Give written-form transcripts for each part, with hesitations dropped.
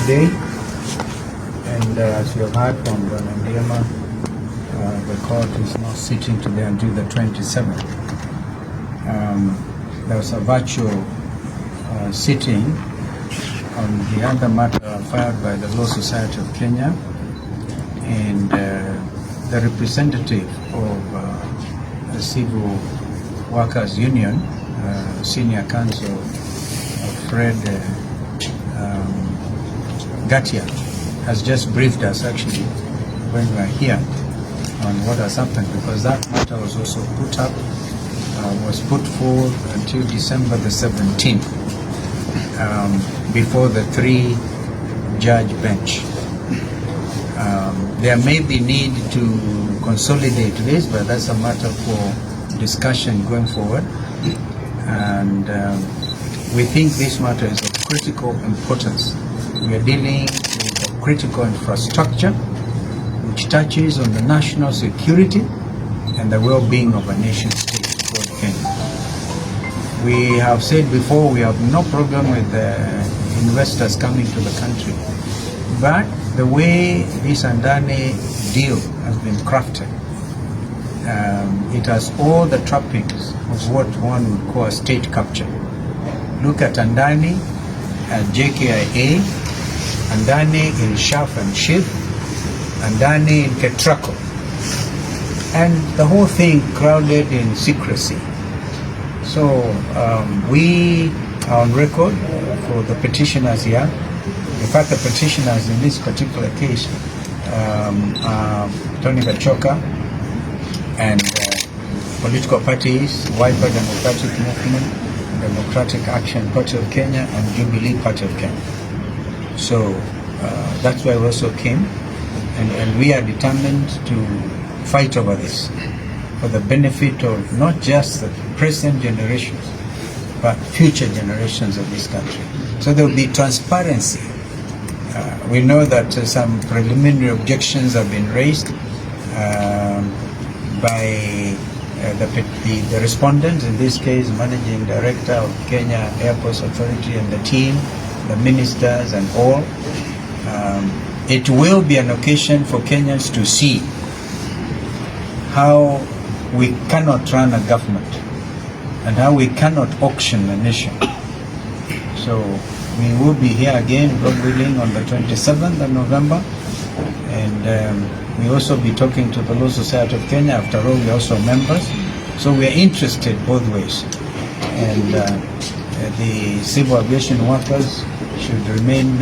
today, and as you have heard from Bwana, the court is not sitting today until the 27th. There was a virtual sitting on the other matter filed by the Law Society of Kenya, and the representative of the Civil Workers Union, Senior Counsel Fred Gatia, has just briefed us actually when we are here on what has happened, because that matter was also was put forward until December the 17th before the 3-judge bench. There may be need to consolidate this, but that's a matter for discussion going forward. And we think this matter is of critical importance. We are dealing with a critical infrastructure which touches on the national security and the well-being of a nation state called Kenya. We have said before, we have no problem with investors coming to the country, but the way this Adani deal has been crafted, it has all the trappings of what one would call a state capture. Look at Adani at JKIA, Adani in Shaf and Shif, Adani in Ketrako, and the whole thing crowded in secrecy. So we are on record for the petitioners here. In fact, the petitioners in this particular case are Tony Musyoka and political parties, Wiper Democratic Movement, Democratic Action Party of Kenya, and Jubilee Party of Kenya. So that's why we also came, and we are determined to fight over this for the benefit of not just the present generations, but future generations of this country. So there will be transparency. We know that some preliminary objections have been raised by the respondent, in this case Managing Director of Kenya Airports Authority and the team, the ministers and all. It will be an occasion for Kenyans to see how we cannot run a government and how we cannot auction a nation. So we will be here again, God willing, on the 27th of November, and we also be talking to the Law Society of Kenya. After all, we are also members, so we are interested both ways, and the civil aviation workers should remain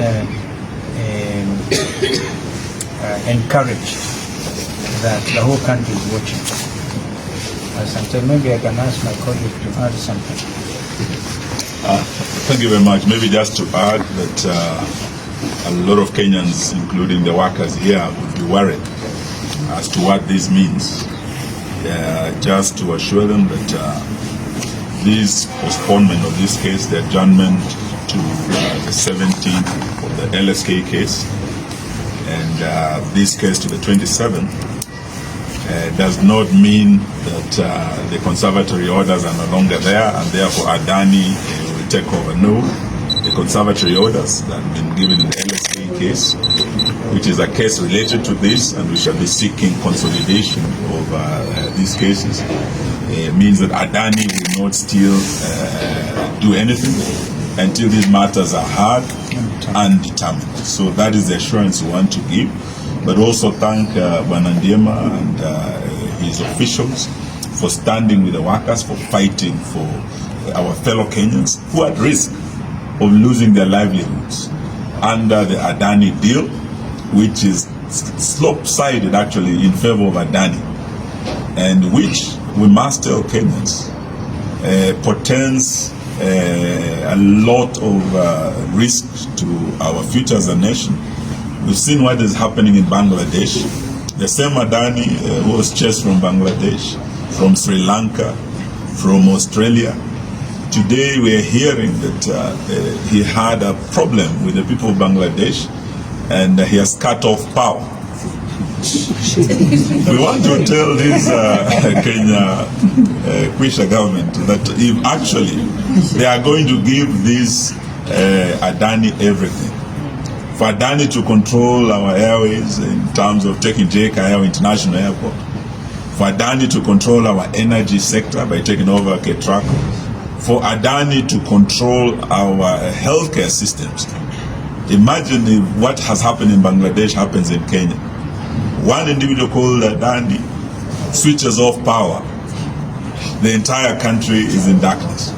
encouraged that the whole country is watching. Sometimes maybe I can ask my colleague to add something. Thank you very much. Maybe just to add that a lot of Kenyans, including the workers here, would be worried as to what this means. Just to assure them that this postponement of this case, the adjournment to the 17th of the LSK case, and this case to the 27th, does not mean that the conservatory orders are no longer there and therefore Adani will take over. No, the conservatory orders that have been given in the LSK case, which is a case related to this, and we shall be seeking consolidation of these cases, means that Adani will not still do anything until these matters are heard and determined. So that is the assurance we want to give. But also thank Bwana and his officials for standing with the workers, for fighting for our fellow Kenyans who are at risk of losing their livelihoods under the Adani deal, which is slope-sided actually in favor of Adani, and which we must tell Kenyans portends a lot of risk to our future as a nation. We've seen what is happening in Bangladesh. The same Adani who was chased from Bangladesh, from Sri Lanka, from Australia. Today we are hearing that he had a problem with the people of Bangladesh and he has cut off power. We want to tell this Kenya Kwisha government that if actually they are going to give this Adani everything, for Adani to control our airways in terms of taking JKIA International Airport, for Adani to control our energy sector by taking over Ketraco, for Adani to control our healthcare systems. Imagine if what has happened in Bangladesh happens in Kenya. One individual called Adani switches off power. The entire country is in darkness.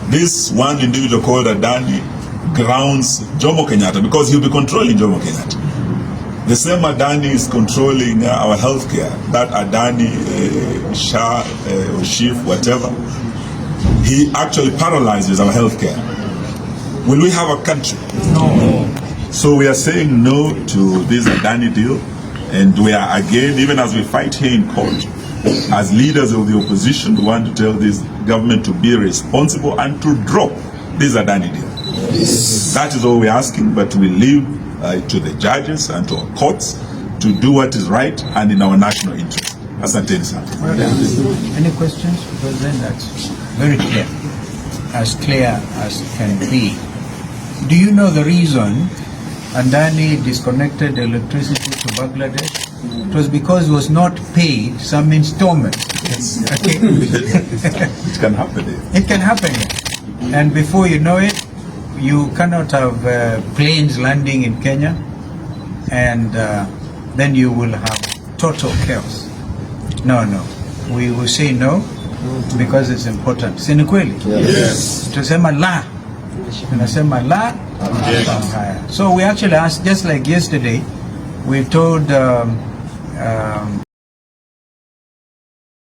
This one individual called Adani grounds Jomo Kenyatta because he'll be controlling Jomo Kenyatta. The same Adani is controlling our healthcare. That Adani, Shah, or Chief, whatever, he actually paralyzes our healthcare. Will we have a country? No. So we are saying no to this Adani deal, and we are again, even as we fight here in court, as leaders of the opposition, we want to tell this government to be responsible and to drop this Adani deal. Yes. That is all we're asking, but we leave to the judges and to our courts to do what is right and in our national interest. Asanteni sana. Any questions? Because then that's very clear as can be. Do you know the reason Adani disconnected electricity to Bangladesh? It was because it was not paid some installment. Okay. It can happen. It can happen. And before you know it, you cannot have planes landing in Kenya, and then you will have total chaos. No. We will say no because it's important. Si ni kweli? Yes. Tunasema la. Tunasema la. Yes. So we actually asked, just like yesterday, we told